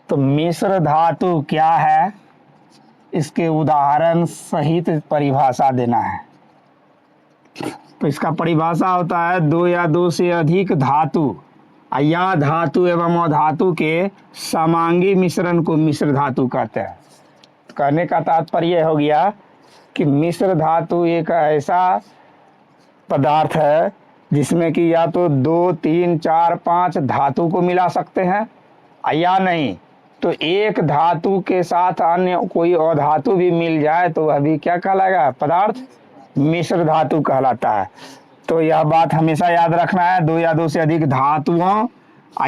तो मिश्र धातु क्या है, इसके उदाहरण सहित परिभाषा देना है। तो इसका परिभाषा होता है दो या दो से अधिक धातु या धातु एवं अधातु के समांगी मिश्रण को मिश्र धातु कहते हैं। तो कहने का तात्पर्य हो गया कि मिश्र धातु एक ऐसा पदार्थ है जिसमें कि या तो 2, 3, 4, 5 धातु को मिला सकते हैं या नहीं तो एक धातु के साथ अन्य कोई अधातु भी मिल जाए तो वह भी क्या कहलाएगा, पदार्थ मिश्र धातु कहलाता है। तो यह बात हमेशा याद रखना है, दो या दो से अधिक धातुओं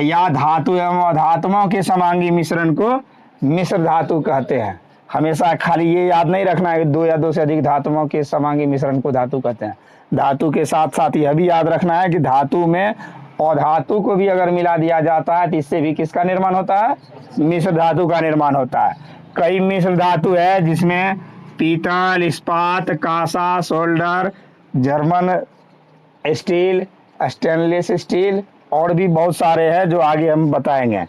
या धातु एवं अधातुओं के समांगी मिश्रण को मिश्र धातु कहते हैं। हमेशा खाली ये याद नहीं रखना है कि दो या दो से अधिक धातुओं के समांगी मिश्रण को धातु कहते हैं। धातु के साथ साथ यह भी याद रखना है कि धातु में अधातु को भी अगर मिला दिया जाता है तो इससे भी किसका निर्माण होता है, मिश्र धातु का निर्माण होता है। कई मिश्र धातु है जिसमें पीतल, इस्पात, कांसा, solder, German steel, stainless steel और भी बहुत सारे हैं जो आगे हम बताएंगे।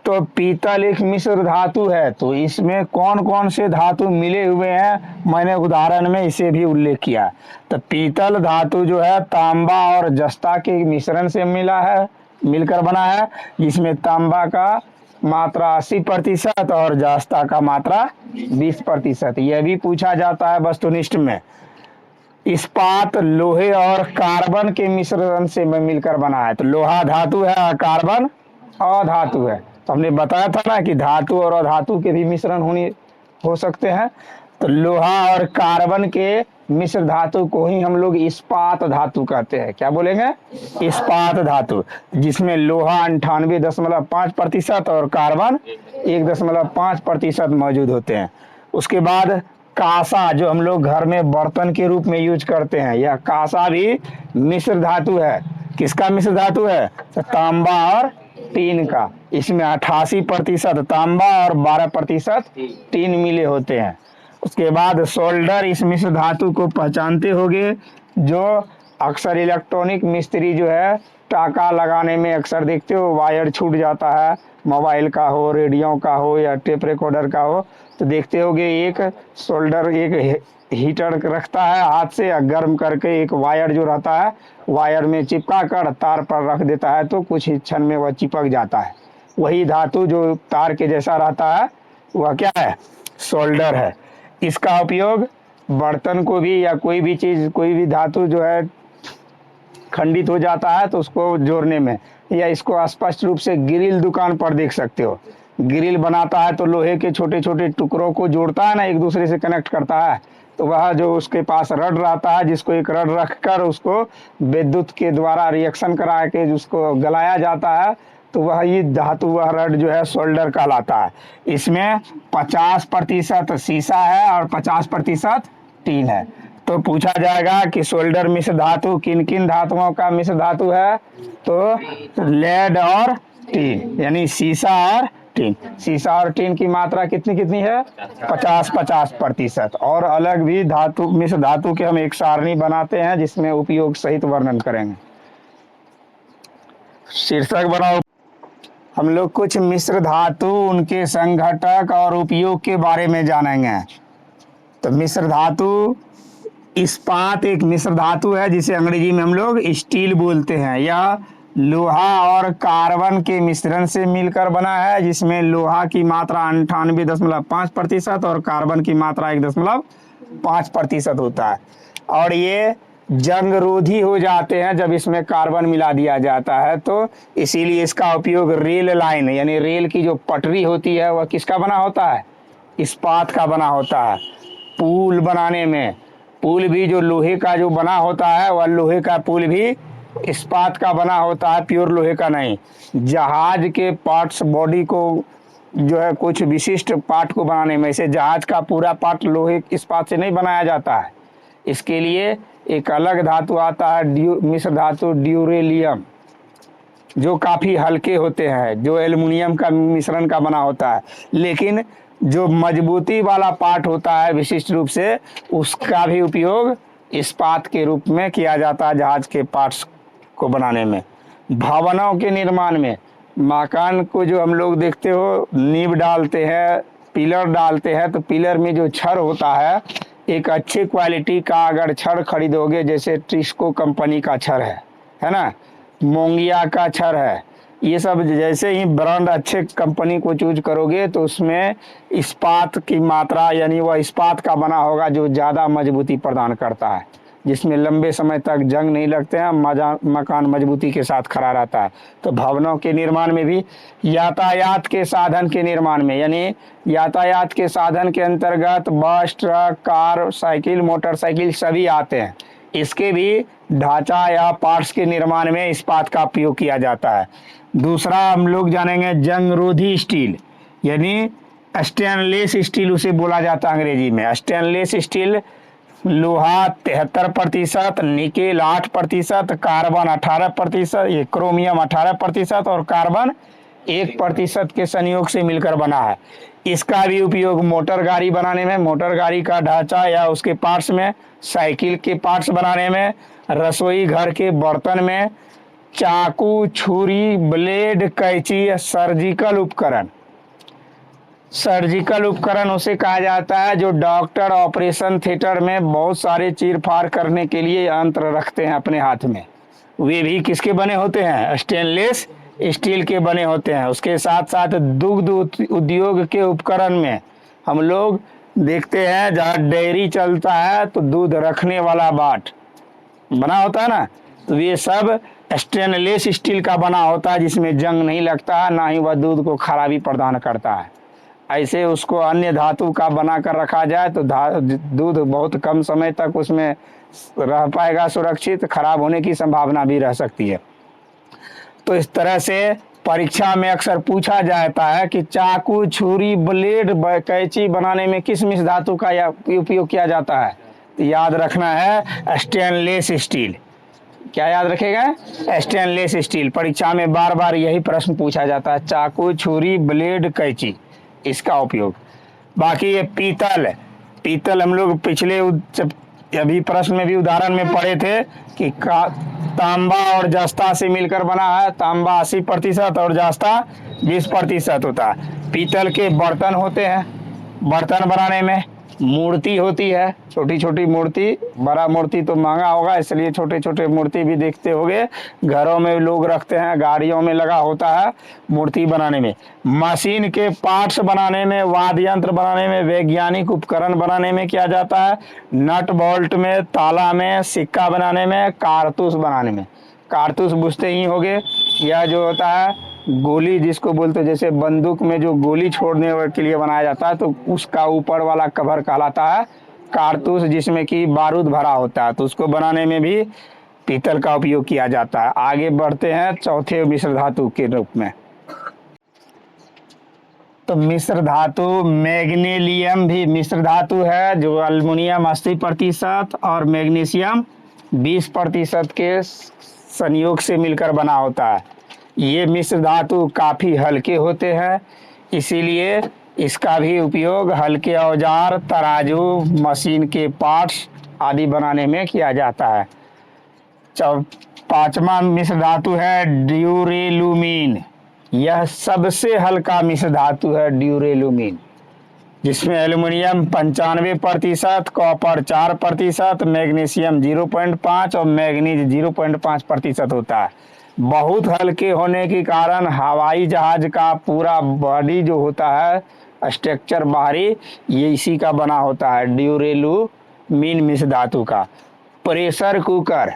तो पीतल एक मिश्र धातु है, तो इसमें कौन कौन से धातु मिले हुए हैं मैंने उदाहरण में इसे भी उल्लेख किया। तो पीतल धातु जो है तांबा और जस्ता के मिश्रण से मिलकर बना है, जिसमें तांबा का मात्रा 80% और जस्ता का मात्रा 20%। यह भी पूछा जाता है वस्तुनिष्ठ में। इस्पात लोहे और कार्बन के मिश्रण से मिलकर बना है, तो लोहा धातु है और कार्बन अधातु है। तो हमने बताया था ना कि धातु और अधातु के भी मिश्रण हो सकते हैं। तो लोहा और कार्बन के मिश्र धातु को ही हम लोग इस्पात धातु कहते हैं। क्या बोलेंगे, इस्पात धातु, जिसमें लोहा 98.5% और कार्बन 1.5% मौजूद होते हैं। उसके बाद कांसा जो हम लोग घर में बर्तन के रूप में यूज करते हैं, यह कांसा भी मिश्र धातु है। किसका मिश्र धातु है, तो तांबा और टीन का। इसमें 88% तांबा और 12% टीन मिले होते हैं। उसके बाद सोल्डर, इस मिश्र धातु को पहचानते होंगे, जो अक्सर इलेक्ट्रॉनिक मिस्त्री जो है टाका लगाने में अक्सर देखते हो वायर छूट जाता है, मोबाइल का हो, रेडियो का हो या टेप रिकॉर्डर का हो, तो देखते होगे एक सोल्डर एक हीटर रखता है, हाथ से गर्म करके एक वायर जो रहता है वायर में चिपका कर तार पर रख देता है, तो कुछ ही क्षण में वह चिपक जाता है। वही धातु जो तार के जैसा रहता है वह क्या है, सोल्डर है। इसका उपयोग बर्तन को भी या कोई भी चीज़, कोई भी धातु जो है खंडित हो जाता है तो उसको जोड़ने में, या इसको स्पष्ट रूप से ग्रिल दुकान पर देख सकते हो। ग्रिल बनाता है तो लोहे के छोटे छोटे टुकड़ों को जोड़ता है ना, एक दूसरे से कनेक्ट करता है, तो वह जो उसके पास रड रहता है, जिसको एक रड रखकर उसको विद्युत के द्वारा रिएक्शन करा के उसको गलाया जाता है, तो वह ये धातु, वह रड जो है सोल्डर कहलाता है। इसमें 50% शीशा है और 50% टीन है। तो पूछा जाएगा कि सोल्डर मिश्र धातु किन किन धातुओं का मिश्र धातु है, तो लेड और टीन, यानी शीशा और टीन। शीशा और टीन की मात्रा कितनी कितनी है, 50-50%। और अलग भी धातु, मिश्र धातु के हम एक सारणी बनाते हैं जिसमें उपयोग सहित वर्णन करेंगे। शीर्षक बनाओ, हम लोग कुछ मिश्र धातु, उनके संघटक और उपयोग के बारे में जानेंगे। तो मिश्र धातु, इस्पात एक मिश्र धातु है जिसे अंग्रेजी में हम लोग स्टील बोलते हैं। यह लोहा और कार्बन के मिश्रण से मिलकर बना है, जिसमें लोहा की मात्रा 98.5% और कार्बन की मात्रा 1.5% होता है। और ये जंग रोधी हो जाते हैं जब इसमें कार्बन मिला दिया जाता है, तो इसीलिए इसका उपयोग रेल लाइन, यानी रेल की जो पटरी होती है वह किसका बना होता है, इस्पात का बना होता है। पुल बनाने में, पुल भी जो लोहे का जो बना होता है वह लोहे का पुल भी इस्पात का बना होता है, प्योर लोहे का नहीं। जहाज के पार्ट्स, बॉडी को जो है कुछ विशिष्ट पार्ट को बनाने में, इसे जहाज का पूरा पार्ट लोहे इस्पात से नहीं बनाया जाता है। इसके लिए एक अलग धातु आता है, मिश्र धातु ड्यूरेलियम, जो काफ़ी हल्के होते हैं, जो एल्युमिनियम का मिश्रण का बना होता है। लेकिन जो मजबूती वाला पार्ट होता है विशिष्ट रूप से, उसका भी उपयोग इस्पात के रूप में किया जाता है जहाज के पार्ट्स को बनाने में। भवनों के निर्माण में मकान को जो हम लोग देखते हो नींव डालते हैं, पिलर डालते हैं, तो पिलर में जो छड़ होता है, एक अच्छे क्वालिटी का अगर छड़ खरीदोगे, जैसे ट्रिस्को कंपनी का छड़ है ना, मोंगिया का छड़ है, ये सब जैसे ही ब्रांड अच्छे कंपनी को चूज करोगे तो उसमें इस्पात की मात्रा, यानी वह इस्पात का बना होगा जो ज़्यादा मजबूती प्रदान करता है, जिसमें लंबे समय तक जंग नहीं लगते हैं, मकान मजबूती के साथ खड़ा रहता है। तो भवनों के निर्माण में भी, यातायात के साधन के निर्माण में, यानी यातायात के साधन के अंतर्गत बस, ट्रक, कार, साइकिल, मोटरसाइकिल सभी आते हैं। इसके भी ढांचा या पार्ट्स के निर्माण में इस्पात का उपयोग किया जाता है। दूसरा हम लोग जानेंगे जंगरोधी स्टील, यानी स्टेनलेस स्टील उसे बोला जाता है अंग्रेजी में। स्टेनलेस स्टील लोहा 73%, निकेल 8%, कार्बन 18%, ये क्रोमियम 18% और कार्बन 1% के संयोग से मिलकर बना है। इसका भी उपयोग मोटर गाड़ी बनाने में, मोटर गाड़ी का ढांचा या उसके पार्ट्स में, साइकिल के पार्ट्स बनाने में, रसोई घर के बर्तन में, चाकू, छुरी, ब्लेड, कैंची, सर्जिकल उपकरण उसे कहा जाता है जो डॉक्टर ऑपरेशन थिएटर में बहुत सारे चीर-फाड़ करने के लिए यंत्र रखते हैं अपने हाथ में। वे भी किसके बने होते हैं? स्टेनलेस स्टील के बने होते हैं। उसके साथ साथ दुग्ध उद्योग के उपकरण में हम लोग देखते हैं, जहाँ डेयरी चलता है तो दूध रखने वाला बाट बना होता है ना, तो ये सब स्टेनलेस स्टील का बना होता है, जिसमें जंग नहीं लगता है, ना ही वह दूध को खराबी प्रदान करता है। ऐसे उसको अन्य धातु का बना कर रखा जाए तो दूध बहुत कम समय तक उसमें रह पाएगा सुरक्षित, खराब होने की संभावना भी रह सकती है। तो इस तरह से परीक्षा में अक्सर पूछा जाता है कि चाकू, छुरी, ब्लेड, कैंची बनाने में किस मिश्र धातु का उपयोग किया जाता है? तो याद रखना है स्टेनलेस स्टील। क्या याद रखेगा? Stainless steel. परीक्षा में बार बार यही प्रश्न पूछा जाता है, चाकू, छुरी, ब्लेड, कैंची, इसका उपयोग। बाकी ये पीतल हम लोग पिछले अभी प्रश्न में भी उदाहरण में पढ़े थे कि तांबा और जस्ता से मिलकर बना है। तांबा 80% और जस्ता 20% होता है। पीतल के बर्तन होते हैं, बर्तन बनाने में मूर्ति होती है, छोटी छोटी मूर्ति। बड़ा मूर्ति तो महंगा होगा, इसलिए छोटे छोटे मूर्ति भी देखते होंगे, घरों में लोग रखते हैं, गाड़ियों में लगा होता है मूर्ति बनाने में। मशीन के पार्ट्स बनाने में, वाद्य यंत्र बनाने में, वैज्ञानिक उपकरण बनाने में किया जाता है। नट बोल्ट में, ताला में, सिक्का बनाने में, कारतूस बनाने में। कारतूस बुझते ही होंगे, यह जो होता है गोली जिसको बोलते हैं, जैसे बंदूक में जो गोली छोड़ने के लिए बनाया जाता है, तो उसका ऊपर वाला कवर कहलाता है कारतूस, जिसमें कि बारूद भरा होता है। तो उसको बनाने में भी पीतल का उपयोग किया जाता है। आगे बढ़ते हैं चौथे मिश्र धातु के रूप में। तो मिश्र धातु मैग्नीशियम भी मिश्र धातु है, जो अल्युमिनियम 80% और मैग्नीशियम 20% के संयोग से मिलकर बना होता है। ये मिश्र धातु काफ़ी हल्के होते हैं, इसीलिए इसका भी उपयोग हल्के औजार, तराजू, मशीन के पार्ट्स आदि बनाने में किया जाता है। पांचवा मिश्र धातु है ड्यूरेलुमीन। यह सबसे हल्का मिश्र धातु है ड्यूरेलुमीन, जिसमें एल्युमिनियम 95%, कॉपर 4%, मैग्नीशियम 0.5 और मैग्नीज 0.5% होता है। बहुत हल्के होने के कारण हवाई जहाज का पूरा बॉडी जो होता है, स्ट्रक्चर बाहरी, ये इसी का बना होता है, ड्यूरेलुमीन मिश्र धातु का। प्रेशर कुकर,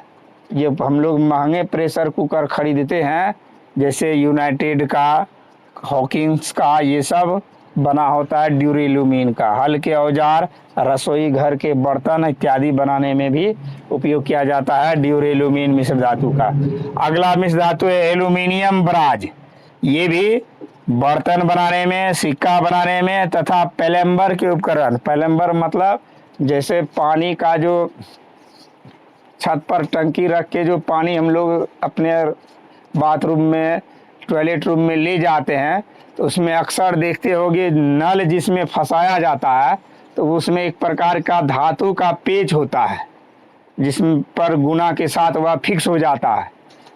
ये हम लोग महंगे प्रेशर कुकर खरीदते हैं, जैसे यूनाइटेड का, हॉकिंस का, ये सब बना होता है ड्यूरेलुमीन का। हल्के औजार, रसोई घर के बर्तन इत्यादि बनाने में भी उपयोग किया जाता है ड्यूरेलुमीन मिश्र धातु का। अगला मिश्र धातु है एल्युमिनियम ब्राज। ये भी बर्तन बनाने में, सिक्का बनाने में तथा प्लम्बर के उपकरण, प्लम्बर मतलब जैसे पानी का जो छत पर टंकी रख के जो पानी हम लोग अपने बाथरूम में, टॉयलेट रूम में ले जाते हैं, तो उसमें अक्सर देखते होंगे नल जिसमें फंसाया जाता है, तो उसमें एक प्रकार का धातु का पेच होता है, जिस पर गुना के साथ वह फिक्स हो जाता है।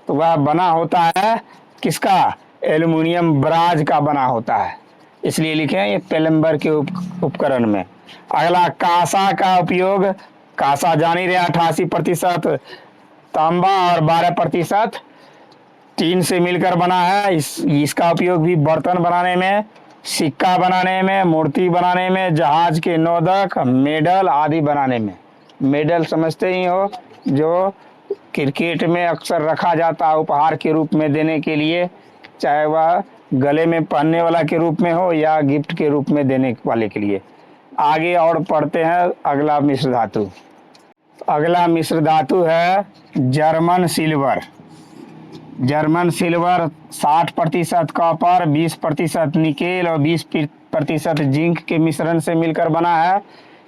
तो वह बना होता है किसका? एल्युमिनियम ब्राज का बना होता है, इसलिए लिखे हैं ये प्लम्बर के उपकरण में। अगला कांसा का उपयोग, कांसा जान ही रहे 88% तांबा और 12% टीन से मिलकर बना है। इसका उपयोग भी बर्तन बनाने में, सिक्का बनाने में, मूर्ति बनाने में, जहाज के नोदक, मेडल आदि बनाने में। मेडल समझते ही हो, जो क्रिकेट में अक्सर रखा जाता है उपहार के रूप में देने के लिए, चाहे वह गले में पहनने वाला के रूप में हो या गिफ्ट के रूप में देने वाले के लिए। आगे और पढ़ते हैं अगला मिश्र धातु। अगला मिश्र धातु है German silver. German silver 60% copper, 20% nickel और 20% जिंक के मिश्रण से मिलकर बना है।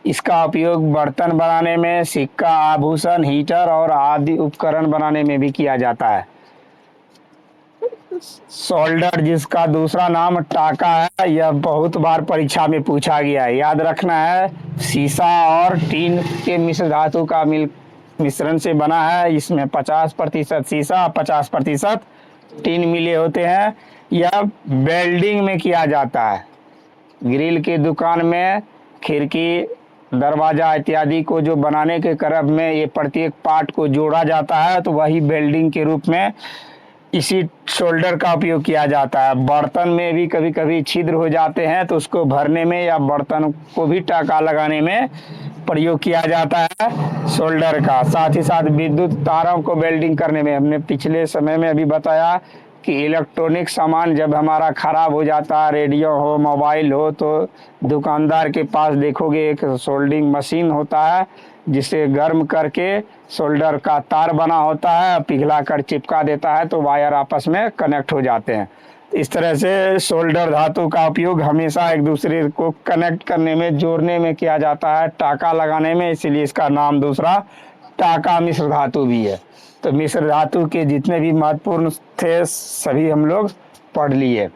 इसका उपयोग बर्तन बनाने में, सिक्का, आभूषण, हीटर और आदि उपकरण बनाने में भी किया जाता है। सोल्डर, जिसका दूसरा नाम टाका है, यह बहुत बार परीक्षा में पूछा गया है, याद रखना है। सीसा और टीन के मिश्र धातु का मिश्रण से बना है। इसमें 50% सीसा, 50% टीन मिले होते हैं। यह वेल्डिंग में किया जाता है। ग्रिल की दुकान में खिड़की, दरवाजा इत्यादि को जो बनाने के क्रम में ये प्रत्येक पार्ट को जोड़ा जाता है, तो वही वेल्डिंग के रूप में इसी शोल्डर का उपयोग किया जाता है। बर्तन में भी कभी कभी छिद्र हो जाते हैं, तो उसको भरने में या बर्तन को भी टाका लगाने में प्रयोग किया जाता है शोल्डर का। साथ ही साथ विद्युत तारों को वेल्डिंग करने में, हमने पिछले समय में अभी बताया कि इलेक्ट्रॉनिक सामान जब हमारा ख़राब हो जाता है, रेडियो हो, मोबाइल हो, तो दुकानदार के पास देखोगे एक सोल्डिंग मशीन होता है, जिसे गर्म करके सोल्डर का तार बना होता है, पिघला कर चिपका देता है, तो वायर आपस में कनेक्ट हो जाते हैं। इस तरह से सोल्डर धातु का उपयोग हमेशा एक दूसरे को कनेक्ट करने में, जोड़ने में किया जाता है, टाका लगाने में, इसीलिए इसका नाम दूसरा टाका मिश्र धातु भी है। तो मिश्र धातु के जितने भी महत्वपूर्ण थे सभी हम लोग पढ़ लिए।